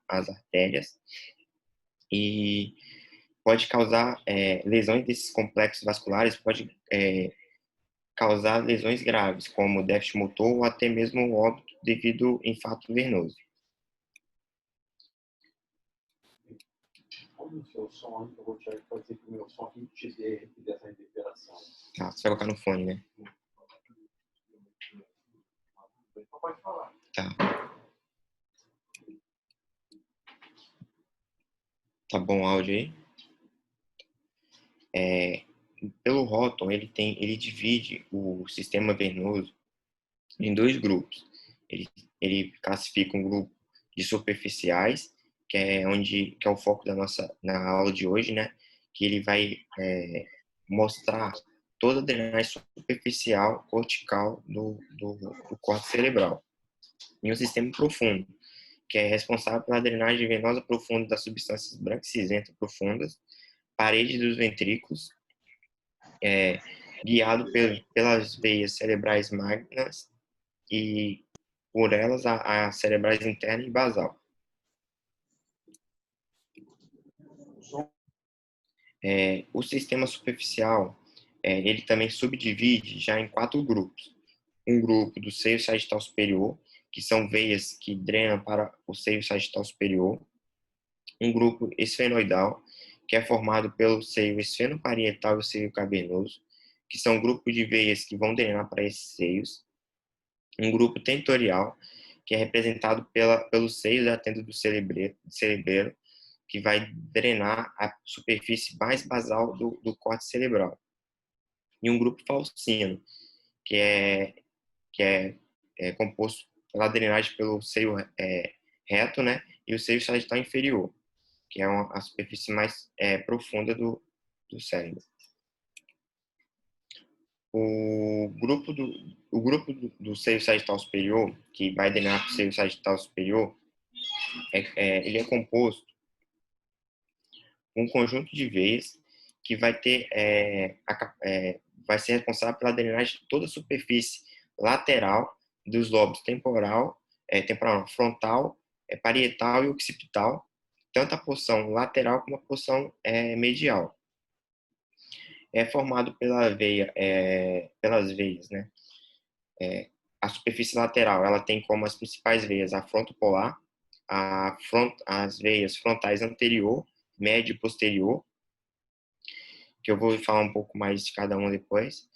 às artérias e pode causar lesões desses complexos vasculares, pode causar lesões graves, como déficit motor ou até mesmo óbito devido a infarto venoso. Como o seu som, eu vou te fazer que o meu som aqui te dê dessa reverberação. Tá, você vai colocar no fone, né? Então pode falar. Tá. Tá bom o áudio aí? Pelo róton, ele divide o sistema venoso em dois grupos. Ele classifica um grupo de superficiais, que é o foco na aula de hoje, né? Que ele vai mostrar toda a drenagem superficial cortical do córtex cerebral. E um sistema profundo, que é responsável pela drenagem venosa profunda das substâncias brancas e cinzentas profundas, paredes dos ventrículos, guiado pelas veias cerebrais magnas e por elas a cerebrais interna e basal. O sistema superficial, ele também subdivide já em 4 grupos. Um grupo do seio sagital superior, que são veias que drenam para o seio sagital superior. Um grupo esfenoidal, que é formado pelo seio esfenoparietal e o seio cavernoso, que são grupos de veias que vão drenar para esses seios. Um grupo tentorial, que é representado pelos seios da tenda do cerebelo, que vai drenar a superfície mais basal do córtex cerebral. E um grupo falcino, que é composto pela drenagem pelo seio reto, né, e o seio sagital inferior, que é a superfície mais profunda do cérebro. O grupo do seio sagital superior, que vai drenar para o seio sagital superior, ele é composto por um conjunto de veias que vai ser responsável pela drenagem de toda a superfície lateral dos lobos frontal, parietal e occipital, tanto a porção lateral como a porção medial. É formado pelas veias, né? A superfície lateral, ela tem como as principais veias a frontopolar, as veias frontais anterior, médio e posterior, que eu vou falar um pouco mais de cada uma depois,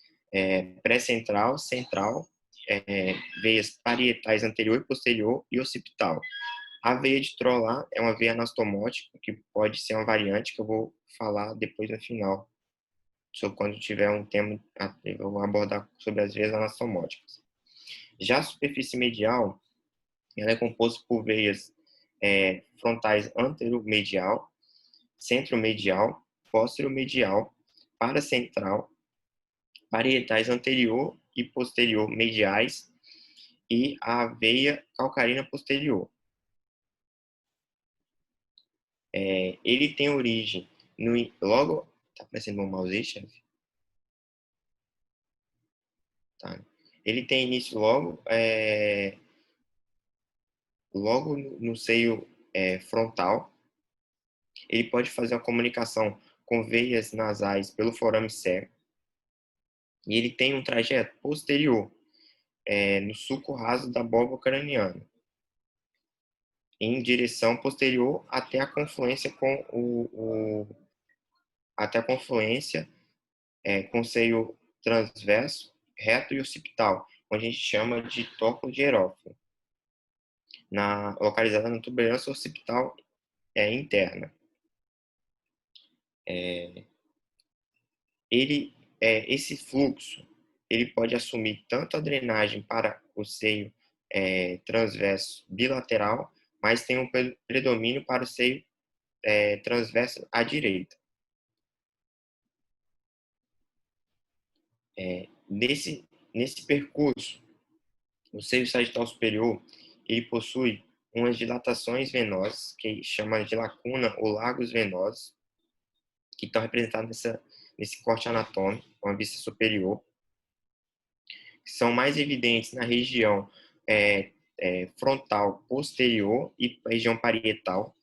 pré-central, central, veias parietais anterior e posterior e occipital. A veia de Trolar é uma veia anastomótica, que pode ser uma variante, que eu vou falar depois no final, sobre quando tiver um tema, eu vou abordar sobre as veias anastomóticas. Já a superfície medial, ela é composta por veias frontais anteromedial, centromedial, pósteromedial, paracentral, parietais anterior e posterior mediais e a veia calcarina posterior. Ele tem origem logo... Tá aparecendo um mouse aí, chefe? Tá. Ele tem início logo no seio frontal. Ele pode fazer a comunicação com veias nasais pelo forame cego. E ele tem um trajeto posterior, no sulco raso da abóbora craniana, em direção posterior até a confluência com o seio transverso, reto e occipital, onde a gente chama de tóculo de Herófilo, localizada na tuberância occipital interna. Esse fluxo ele pode assumir tanto a drenagem para o seio transverso bilateral, mas tem um predomínio para o seio transverso à direita. Nesse percurso, o seio sagital superior ele possui umas dilatações venosas, que chama de lacuna ou lagos venosos, que estão representados nesse corte anatômico, com a vista superior, que são mais evidentes na região frontal posterior e região parietal.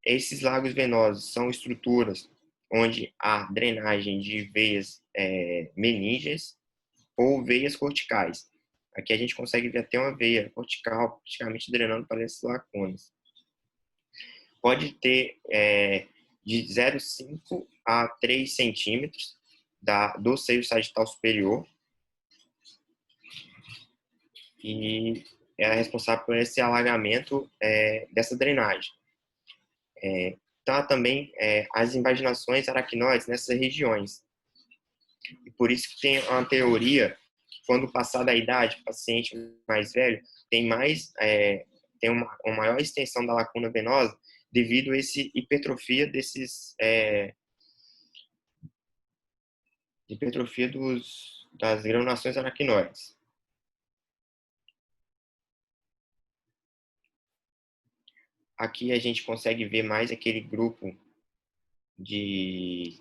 Esses lagos venosos são estruturas onde há drenagem de veias meníngeas ou veias corticais. Aqui a gente consegue ver até uma veia cortical praticamente drenando para essas lacunas. Pode ter de 0,5 a 3 centímetros do seio sagital superior, e ela é responsável por esse alagamento dessa drenagem. Então, há também as invaginações aracnoides nessas regiões. E por isso que tem uma teoria que, quando passar da idade, o paciente mais velho tem uma maior extensão da lacuna venosa devido a essa hipertrofia das granulações aracnoides. Aqui a gente consegue ver mais aquele grupo de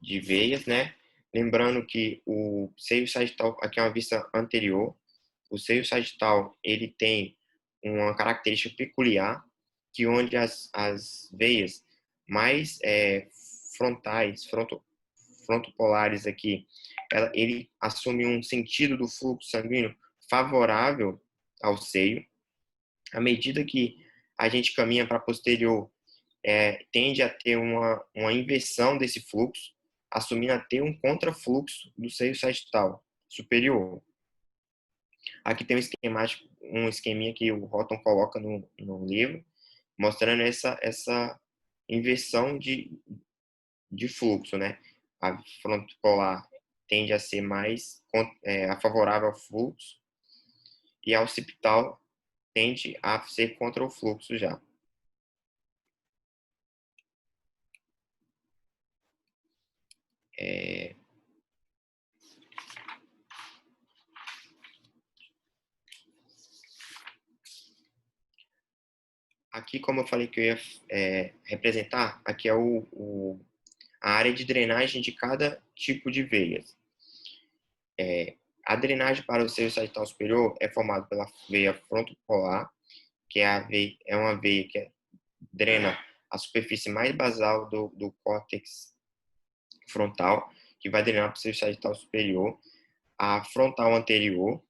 veias, né? Lembrando que o seio sagital, aqui é uma vista anterior, o seio sagital ele tem uma característica peculiar, que onde as veias mais frontais, frontopolares aqui, ele assume um sentido do fluxo sanguíneo favorável ao seio. À medida que a gente caminha para posterior, tende a ter uma inversão desse fluxo, assumindo a ter um contrafluxo do seio sagital superior. Aqui tem um esqueminha que o Houghton coloca no livro, mostrando essa inversão de fluxo, né? A frontopolar tende a ser mais favorável ao fluxo, e a occipital tende a ser contra o fluxo já. Aqui, como eu falei que eu ia representar, aqui é a área de drenagem de cada tipo de veias. A drenagem para o seio sagital superior é formada pela veia frontopolar, que é uma veia que drena a superfície mais basal do córtex frontal, que vai drenar para o seio sagital superior, a frontal anterior,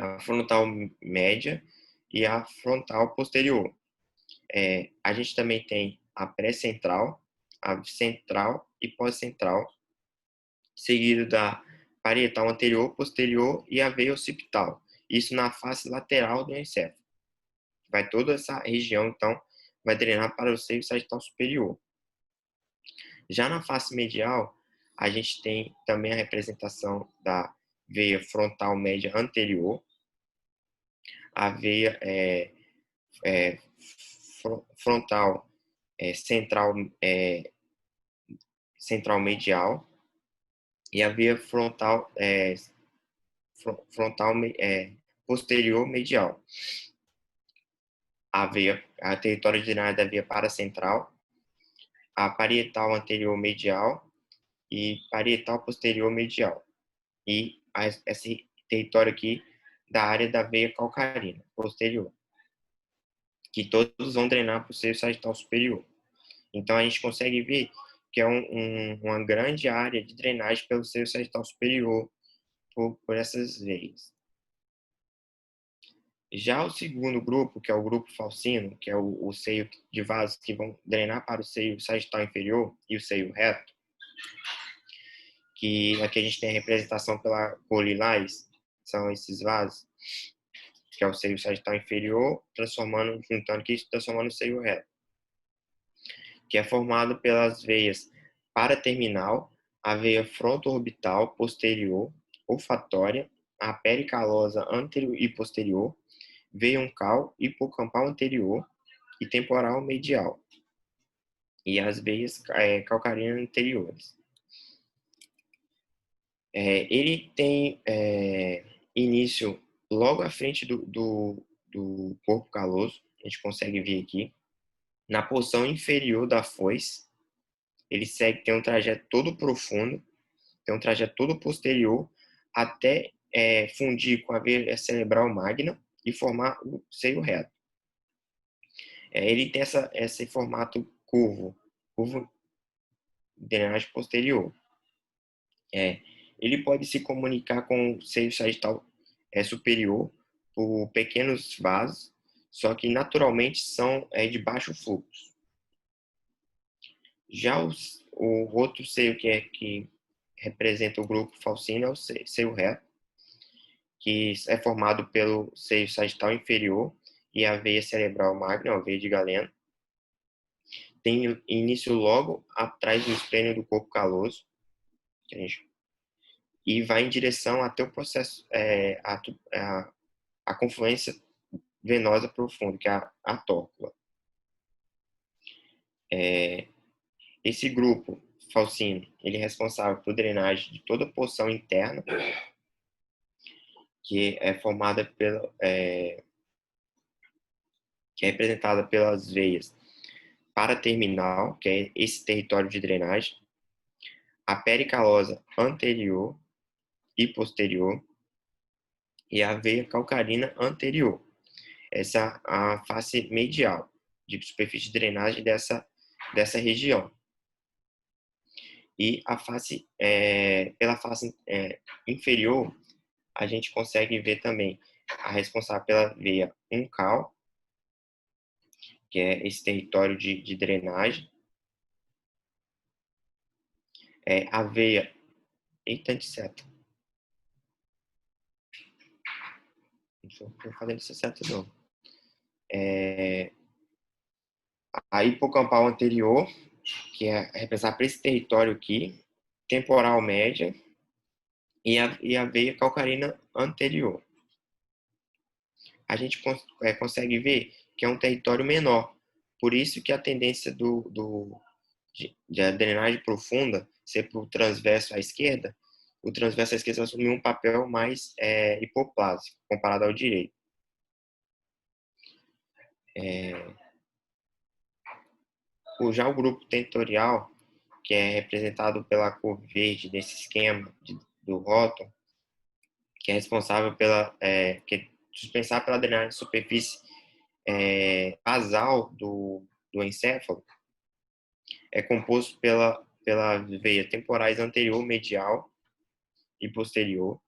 a frontal média e a frontal posterior. A gente também tem a pré-central, a central e pós-central, seguido da parietal anterior, posterior e a veia occipital. Isso na face lateral do encéfalo. Vai toda essa região, então, vai drenar para o seio sagital superior. Já na face medial, a gente tem também a representação da veia frontal média anterior, a veia frontal central medial e a veia frontal posterior medial. A território urinário da veia paracentral, a parietal anterior medial e parietal posterior medial. E esse território aqui da área da veia calcarina posterior, que todos vão drenar para o seio sagital superior. Então, a gente consegue ver que é uma grande área de drenagem pelo seio sagital superior por essas veias. Já o segundo grupo, que é o grupo falcino, que é o seio de vasos que vão drenar para o seio sagital inferior e o seio reto, que aqui a gente tem a representação pela cor lilás, são esses vasos, que é o seio sagital inferior, juntando aqui, transformando o seio reto, que é formado pelas veias paraterminal, a veia fronto-orbital posterior, olfatória, a pericalosa anterior e posterior, veia uncal, hipocampal anterior e temporal medial, e as veias calcarinas anteriores. Ele tem início logo à frente do corpo caloso, a gente consegue ver aqui, na porção inferior da foice. Ele tem um trajeto todo profundo, tem um trajeto todo posterior, até fundir com a veia cerebral magna e formar o seio reto. Ele tem esse formato curvo de drenagem posterior. Ele pode se comunicar com o seio sagital superior por pequenos vasos, só que naturalmente são de baixo fluxo. Já o outro seio que representa o grupo falcino é o seio reto, que é formado pelo seio sagital inferior e a veia cerebral magna, a veia de Galeno. Tem início logo atrás do esplênio do corpo caloso, e vai em direção até o processo, a confluência venosa profunda, que é a tórcula. Esse grupo falcino, ele é responsável por drenagem de toda a porção interna, que é formada que é representada pelas veias paraterminal, que é esse território de drenagem, a pericalosa anterior e posterior, e a veia calcarina anterior. Essa é a face medial de superfície de drenagem dessa região. E pela face inferior, a gente consegue ver também a responsável pela veia uncal, que é esse território de drenagem. A veia... Eita, antiseta. Não estou fazendo essa seta, não. A hipocampal anterior, que é representada por esse território aqui, temporal média, e a veia calcarina anterior. A gente consegue ver que é um território menor. Por isso que a tendência da drenagem profunda ser para o transverso à esquerda, o transverso à esquerda vai assumir um papel mais hipoplásico, comparado ao direito. Já o grupo tentorial, que é representado pela cor verde desse esquema do rótulo, que é responsável que é dispensar pela drenagem de superfície basal do encéfalo, é composto pela veia temporais anterior, medial e posterior,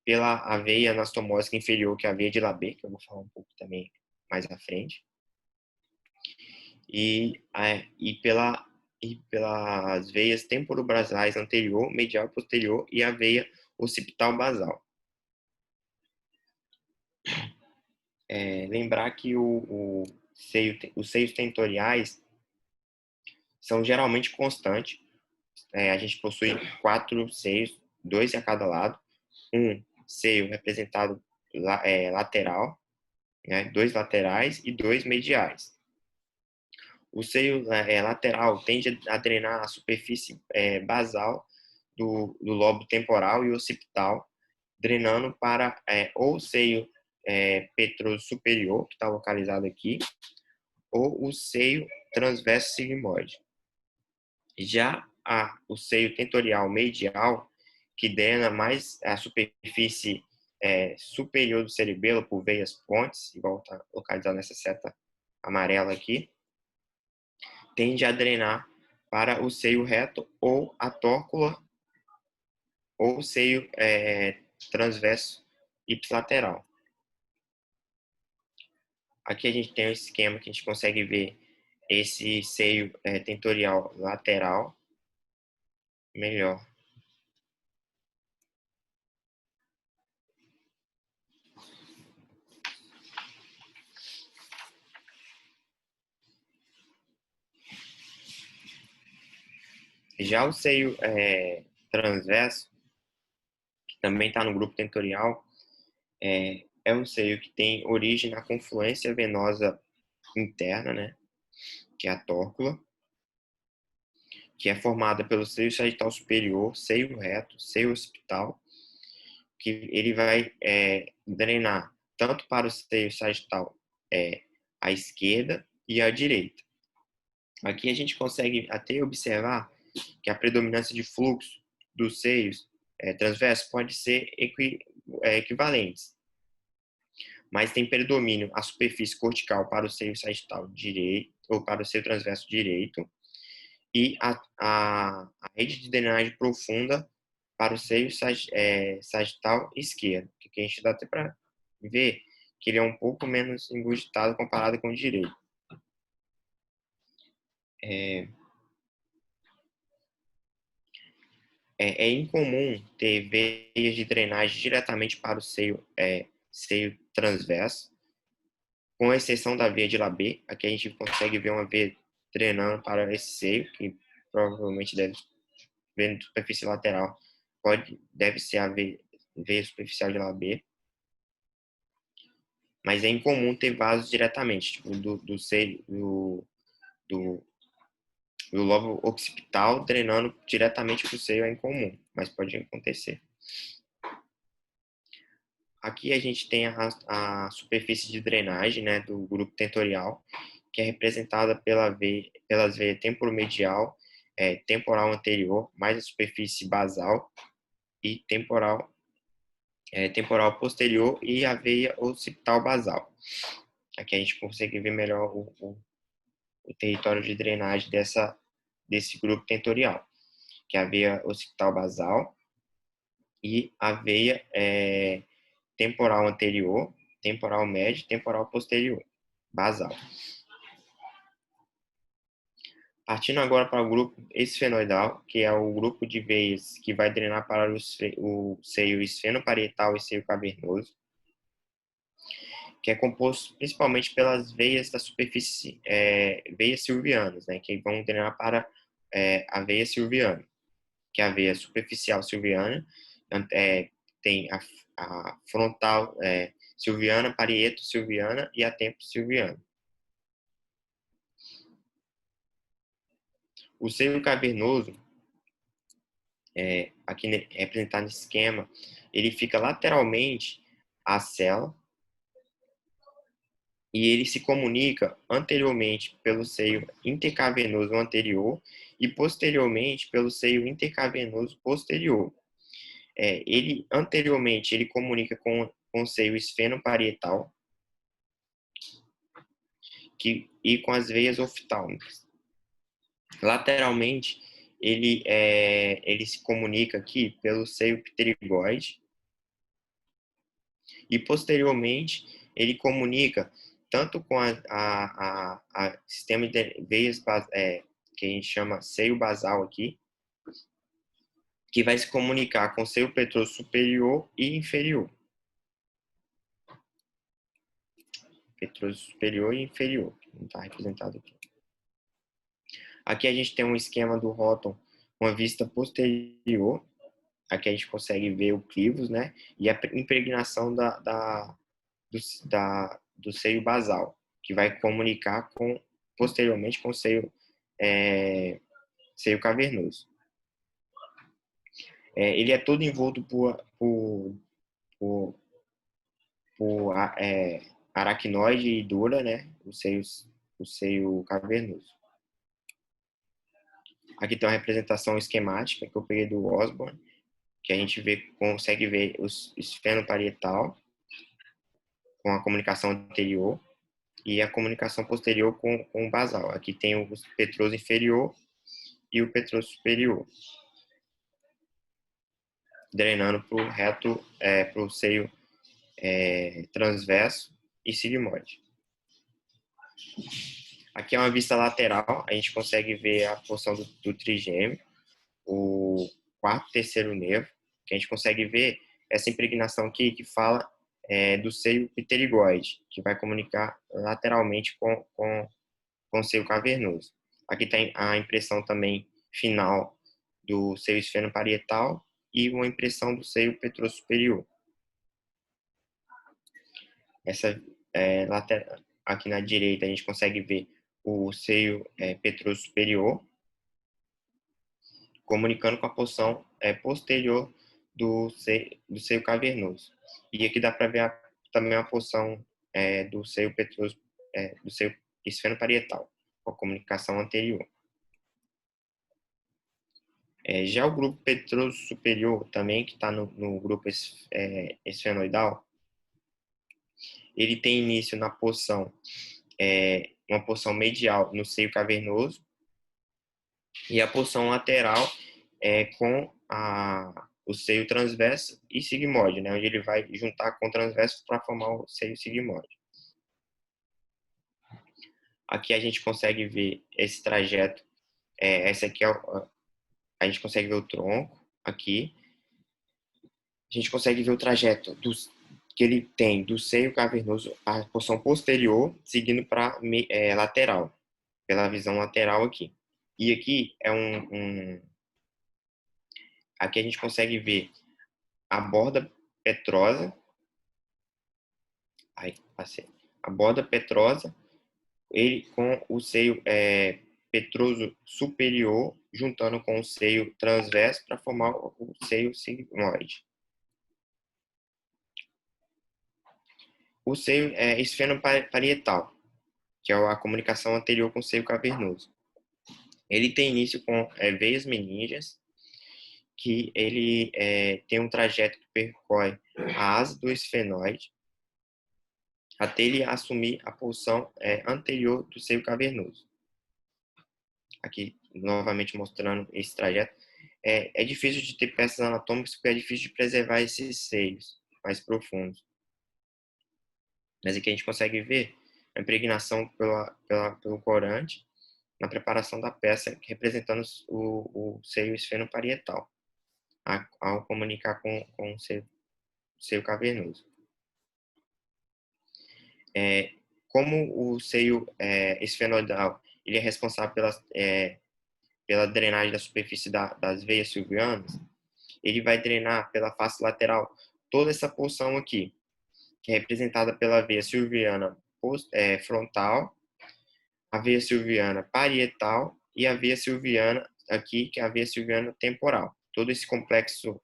pela a veia anastomósica inferior, que é a veia de Labé, que eu vou falar um pouco também mais à frente, e pelas veias temporobasais anterior, medial e posterior, e a veia occipital basal. Lembrar que os seios tentoriais são geralmente constantes. A gente possui 4 seios, 2 a cada lado. Um seio representado lateral, né, 2 laterais e 2 mediais. O seio lateral tende a drenar a superfície basal do lobo temporal e occipital, drenando para ou o seio petroso superior, que está localizado aqui, ou o seio transverso sigmoide. Já o seio tentorial medial, que drena mais a superfície superior do cerebelo por veias pontes, igual está localizado nessa seta amarela aqui, tende a drenar para o seio reto ou a tórcula ou o seio transverso ipsilateral. Aqui a gente tem um esquema que a gente consegue ver esse seio tentorial lateral melhor. Já o seio transverso, que também está no grupo tentorial, é um seio que tem origem na confluência venosa interna, né, que é a tórcula, que é formada pelo seio sagital superior, seio reto, seio occipital, que ele vai drenar tanto para o seio sagital à esquerda e à direita. Aqui a gente consegue até observar que a predominância de fluxo dos seios transversos pode ser equivalentes. mas tem predomínio a superfície cortical para o seio sagital direito, ou para o seio transverso direito, e a rede de drenagem profunda para o seio sagital esquerdo, que aqui a gente dá até para ver que ele é um pouco menos engurgitado comparado com o direito. É incomum ter veias de drenagem diretamente para o seio transverso, com exceção da veia de Labé. Aqui a gente consegue ver uma veia drenando para esse seio, que provavelmente deve ver na superfície lateral, deve ser a veia superficial de Labé. Mas é incomum ter vasos diretamente, tipo, do seio, do lobo occipital drenando diretamente para o seio é incomum, mas pode acontecer. Aqui a gente tem a superfície de drenagem, né, do grupo tentorial, que é representada pelas veias temporomedial, temporal anterior, mais a superfície basal, e temporal posterior e a veia occipital basal. Aqui a gente consegue ver melhor o território de drenagem desse grupo tentorial, que é a veia occipital basal e a veia temporal anterior, temporal médio, temporal posterior, basal. Partindo agora para o grupo esfenoidal, que é o grupo de veias que vai drenar para o seio esfenoparietal e seio cavernoso, que é composto principalmente pelas veias da superfície, veias silvianas, né, que vão drenar para a veia silviana, que é a veia superficial silviana, tem a frontal silviana, parieto silviana e a tempo silviana. O seio cavernoso, aqui representado no esquema, ele fica lateralmente à célula e ele se comunica anteriormente pelo seio intercavernoso anterior e posteriormente pelo seio intercavernoso posterior. Ele anteriormente ele comunica com o seio esfenoparietal e com as veias oftálmicas. Lateralmente, ele se comunica aqui pelo seio pterigoide e posteriormente ele comunica tanto com a sistema de veias que a gente chama seio basal aqui, que vai se comunicar com o seio petroso superior e inferior. Petroso superior e inferior, não está representado aqui. Aqui a gente tem um esquema do róton com a vista posterior. Aqui a gente consegue ver o clivos, né? E a impregnação do seio basal, que vai comunicar posteriormente com o seio cavernoso. Ele é todo envolto por aracnoide e dura, né? O seio cavernoso. Aqui tem uma representação esquemática que eu peguei do Osborne, que a gente consegue ver o esfenoparietal com a comunicação anterior e a comunicação posterior com o basal. Aqui tem o petroso inferior e o petroso superior, drenando para o reto, para o seio transverso e sigmoide. Aqui é uma vista lateral, a gente consegue ver a porção do trigêmeo, o quarto e terceiro nervo, que a gente consegue ver essa impregnação aqui que fala do seio pterigoide, que vai comunicar lateralmente com o seio cavernoso. Aqui tem a impressão também final do seio esfenoparietal e uma impressão do seio petroso superior. Aqui na direita a gente consegue ver o seio petroso superior, comunicando com a porção posterior do seio cavernoso. E aqui dá para ver também a porção do seio petroso, do seio esfenoparietal, com a comunicação anterior. Já o grupo petroso superior, também, que está no grupo esfenoidal, ele tem início na porção, uma porção medial no seio cavernoso, e a porção lateral com o seio transverso e sigmoide, né, onde ele vai juntar com o transverso para formar o seio sigmoide. Aqui a gente consegue ver esse trajeto. Essa aqui a gente consegue ver o tronco aqui. A gente consegue ver o trajeto que ele tem do seio cavernoso, a porção posterior, seguindo para lateral, pela visão lateral aqui. E aqui aqui a gente consegue ver a borda petrosa. Aí, passei. A borda petrosa, ele com o seio petroso superior, juntando com o seio transverso para formar o seio sigmoide. O seio esfenoparietal, que é a comunicação anterior com o seio cavernoso. Ele tem início com veias meningeas, que ele tem um trajeto que percorre a asa do esfenoide até ele assumir a porção anterior do seio cavernoso. Aqui, novamente mostrando esse trajeto. É difícil de ter peças anatômicas porque é difícil de preservar esses seios mais profundos. Mas aqui a gente consegue ver a impregnação pelo corante na preparação da peça, representando o seio esfenoparietal, ao comunicar com o seio cavernoso. Como o seio esfenoidal ele é responsável pela drenagem da superfície das veias silvianas, ele vai drenar pela face lateral toda essa porção aqui, que é representada pela veia silviana frontal, a veia silviana parietal e a veia silviana aqui, que é a veia silviana temporal. Todo esse complexo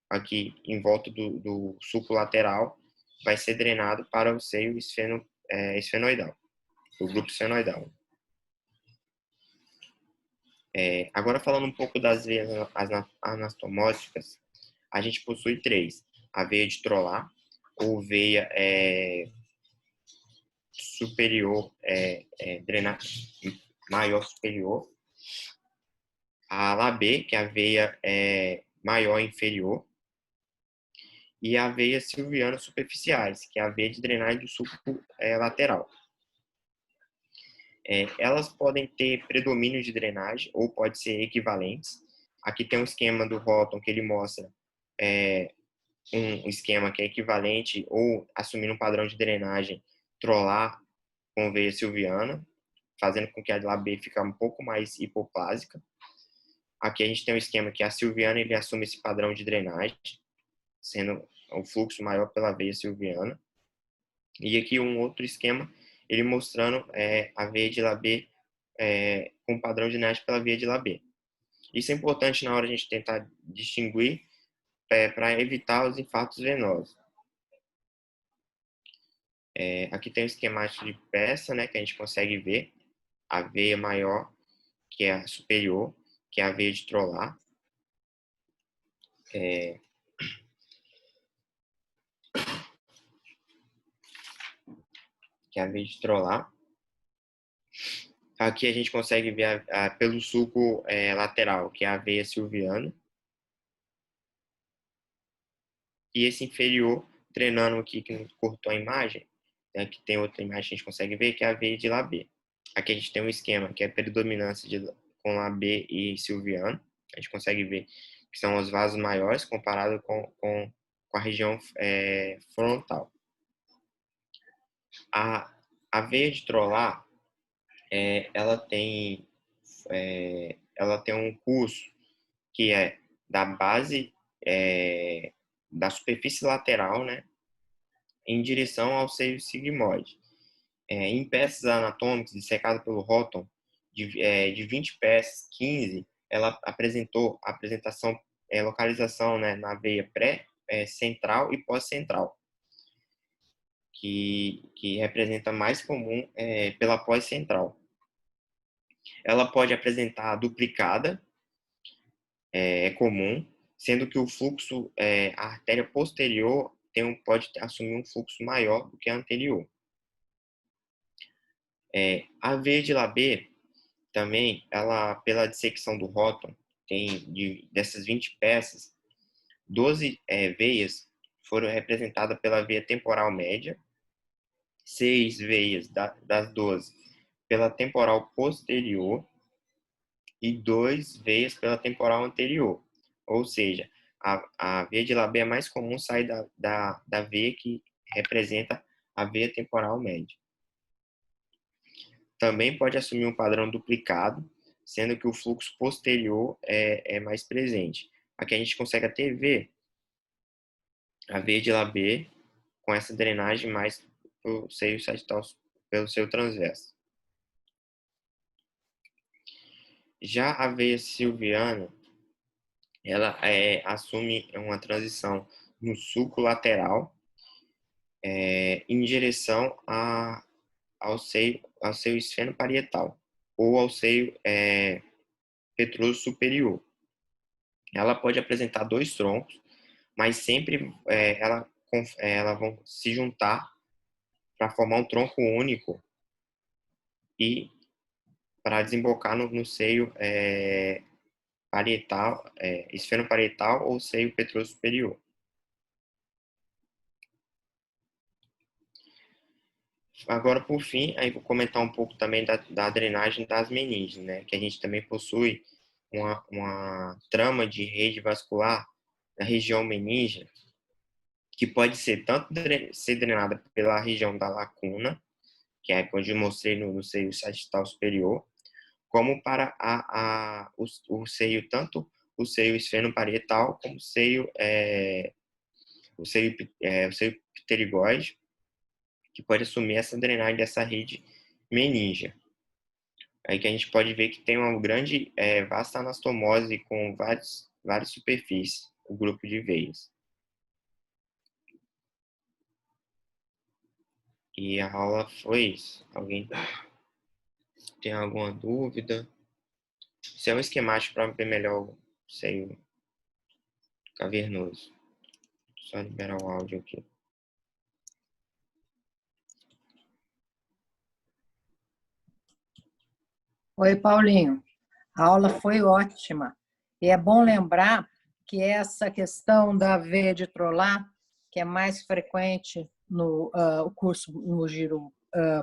aqui em volta do sulco lateral vai ser drenado para o seio esfenoidal, o grupo esfenoidal. Agora falando um pouco das veias anastomóticas, a gente possui 3. A veia de Trolar, ou veia superior, drenagem maior superior. A Labê, que é a veia maior inferior. E a veia silviana superficiais, que é a veia de drenagem do sulco lateral. Elas podem ter predomínio de drenagem ou pode ser equivalentes. Aqui tem um esquema do Houghton que ele mostra um esquema que é equivalente ou assumindo um padrão de drenagem Trolar com veia silviana, fazendo com que a Labê fique um pouco mais hipoplásica. Aqui a gente tem um esquema que a silviana ele assume esse padrão de drenagem, sendo um fluxo maior pela veia silviana. E aqui um outro esquema, ele mostrando a veia de Labê com padrão de drenagem pela veia de Labê. Isso é importante na hora de a gente tentar distinguir para evitar os infartos venosos. Aqui tem o esquemático de peça, né, que a gente consegue ver a veia maior, que é a superior, que é a veia de Trolar. Que é a veia de Trolar. Aqui a gente consegue ver pelo sulco lateral, que é a veia silviana. E esse inferior, treinando aqui, que cortou a imagem, aqui tem outra imagem que a gente consegue ver, que é a veia de Labê. Aqui a gente tem um esquema que é predominância com Labê e silviano. A gente consegue ver que são os vasos maiores comparado com a região frontal. A veia de Trolar, ela tem um curso que é da base da superfície lateral, né, em direção ao seio sigmoide. Em peças anatômicas dissecadas pelo Houghton, de 20 peças, 15, ela apresentou a localização, né, na veia pré-central e pós-central, que representa mais comum pela pós-central. Ela pode apresentar duplicada, é comum, sendo que o fluxo, a artéria posterior pode assumir um fluxo maior do que a anterior. A veia de Labbé também, ela, pela dissecção do róton, dessas 20 peças, 12 veias foram representadas pela veia temporal média, 6 veias das 12 pela temporal posterior e 2 veias pela temporal anterior. Ou seja, a veia de Labbé é mais comum sair da veia que representa a veia temporal média. Também pode assumir um padrão duplicado, sendo que o fluxo posterior é mais presente. Aqui a gente consegue até ver a veia de Labbé com essa drenagem mais pelo seio sagital, pelo seio transverso. Já a veia silviana, ela assume uma transição no sulco lateral em direção ao seio esfenoparietal ou ao seio petroso superior. Ela pode apresentar 2 troncos, mas sempre elas vão se juntar para formar um tronco único e para desembocar no seio parietal, esfenoparietal ou seio petroso superior. Agora, por fim, aí vou comentar um pouco também da drenagem das meninges, né? Que a gente também possui uma trama de rede vascular na região meníngea, que pode ser tanto ser drenada pela região da lacuna, que é onde eu mostrei no seio sagital superior, como para o seio, tanto o seio esfenoparietal como o seio pterigóide, que pode assumir essa drenagem dessa rede meníngea. Aí que a gente pode ver que tem uma grande vasta anastomose com várias superfícies, o grupo de veias. E a aula foi isso. Alguém tem alguma dúvida? Isso é um esquemático para ver melhor o seio cavernoso. Só liberar o áudio aqui. Oi, Paulinho. A aula foi ótima. E é bom lembrar que essa questão da veia de Trolar, que é mais frequente no curso no giro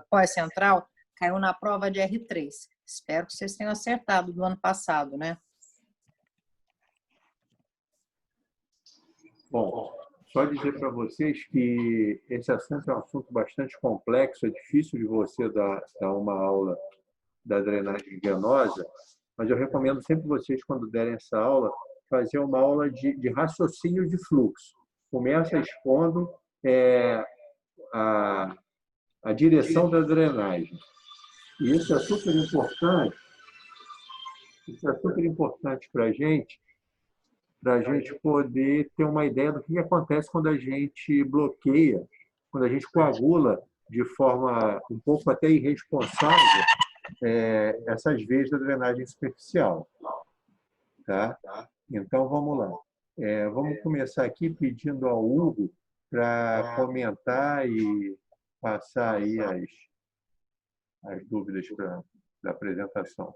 pós-central, caiu na prova de R3. Espero que vocês tenham acertado do ano passado, né? Bom, só dizer para vocês que esse assunto é um assunto bastante complexo, é difícil de você dar uma aula da drenagem venosa, mas eu recomendo sempre vocês, quando derem essa aula, fazer uma aula de raciocínio de fluxo. Começa expondo a direção da drenagem. E isso é super importante. Isso é super importante para a gente poder ter uma ideia do que acontece quando a gente bloqueia, quando a gente coagula de forma um pouco até irresponsável essas veias da drenagem superficial. Tá? Então, vamos lá. Vamos começar aqui pedindo ao Hugo para comentar e passar aí as dúvidas da apresentação.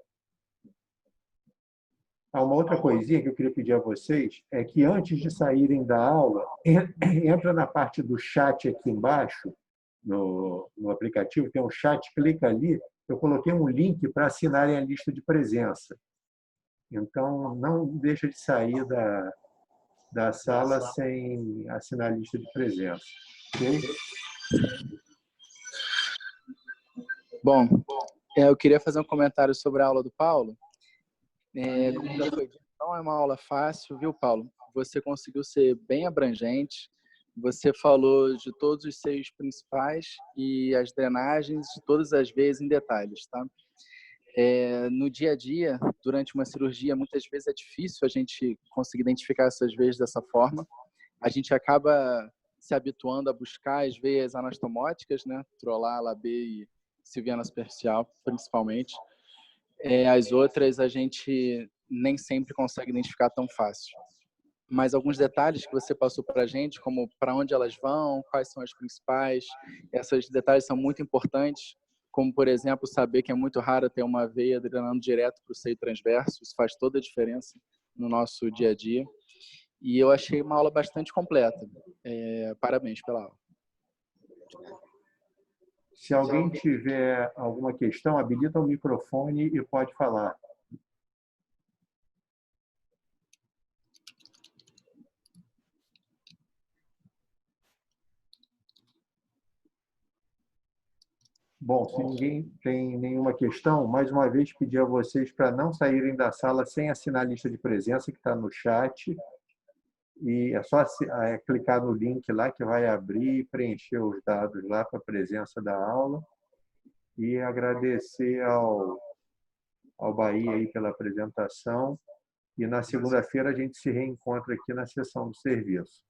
Uma outra coisinha que eu queria pedir a vocês é que, antes de saírem da aula, entra na parte do chat aqui embaixo, no aplicativo, tem um chat, clica ali, eu coloquei um link para assinarem a lista de presença. Então, não deixa de sair da sala sem assinar a lista de presença. Okay? Bom, eu queria fazer um comentário sobre a aula do Paulo. Como já foi dito, não é uma aula fácil, viu, Paulo? Você conseguiu ser bem abrangente, você falou de todos os seios principais e as drenagens de todas as veias em detalhes, tá? No dia a dia, durante uma cirurgia, muitas vezes é difícil a gente conseguir identificar essas veias dessa forma. A gente acaba se habituando a buscar as veias anastomóticas, né? Trolar, Labbé e silviana superficial, principalmente. As outras a gente nem sempre consegue identificar tão fácil. mais alguns detalhes que você passou para a gente, como para onde elas vão, quais são as principais. Esses detalhes são muito importantes, como, por exemplo, saber que é muito raro ter uma veia drenando direto para o seio transverso. Isso faz toda a diferença no nosso dia a dia. E eu achei uma aula bastante completa. Parabéns pela aula. Se alguém tiver alguma questão, habilita o microfone e pode falar. Bom, se ninguém tem nenhuma questão, mais uma vez pedir a vocês para não saírem da sala sem assinar a lista de presença que está no chat. E é só clicar no link lá que vai abrir e preencher os dados lá para a presença da aula. E agradecer ao Bahia aí pela apresentação. E na segunda-feira a gente se reencontra aqui na sessão do serviço.